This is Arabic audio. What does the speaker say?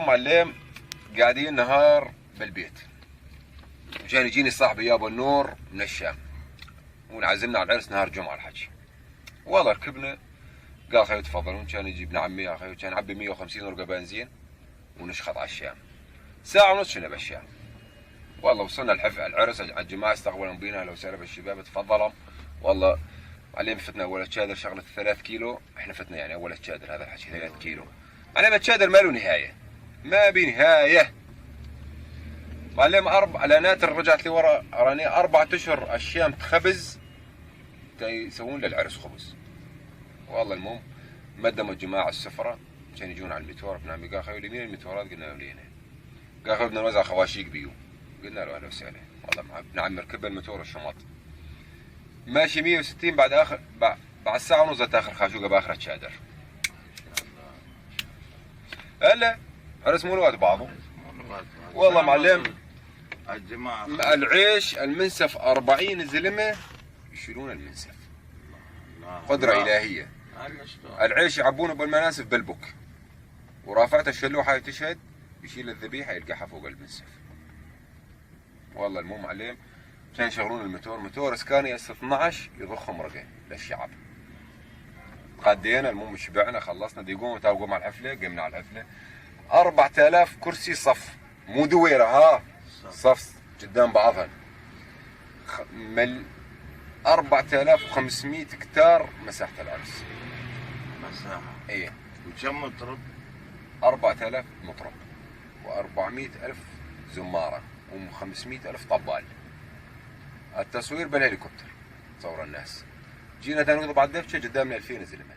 معلم قاعدين نهار بالبيت، وكان يجيني صاحبي يا ابو النور من الشام ونعزمنا على العرس نهار جمعه الحكي. والله ركبنا، قال خيو تفضلون. كان يجي ابن عمي يا خيو، كان عبي 150 ورقه بنزين ونشخط على الشام. ساعه ونص كنا بالشام. والله وصلنا العرس، الجماعه استقبلوا بينا، لو سالب الشباب تفضلوا. والله معلم فتنا اول شادر شغله 3 كيلو، احنا فتنا يعني اول شادر هذا الحكي 3 كيلو. معلم الشادر ما له نهايه، ما بنهايه. معلم على ناتر رجعت لي ورا، راني 4 اشهر الشام تخبز يسوون للعرس خبز. والله المهم مدموا الجماعه السفره، كانوا يجون على المتور. ابن عمي قال خيو لمين المتورات؟ قلنا له لينا. قال خيو بدنا نوزع خواشيق بيو. قلنا له اهلا وسهلا. والله مع ابن عمي ركب المتور والشماط ماشي 160. بعد ساعه ونص اخر خاشوقه باخر الشادر. هلا عرس مو الوقت بعضه. والله معلم الجماعة العيش المنسف 40 زلمه يشيلون المنسف. قدرة إلهية. العيش يعبونه بالمناسف بالبك، ورافعته الشلوحة تشهد، يشيل الذبيحة يلقاها فوق المنسف. والله المهم معلم كان يشغلون المتور، متور اسكاني اس 12 يضخ مرقه للشعب. قدينا المهم شبعنا خلصنا، ديقوم تاوقوا مع الحفلة. قمنا على الحفلة 4000 كرسي صف، مو دويرة، ها صف قدام بعضهن. 4500 كتار مساحة العرس. مساحة. ايه. وكم مطرب؟ 4000 مطرب، و400000 زمارة، و500000 طبال. التصوير بالهليكوبتر صور الناس. جينا تنقض بعد دفشة قدامنا 2000 زلمة.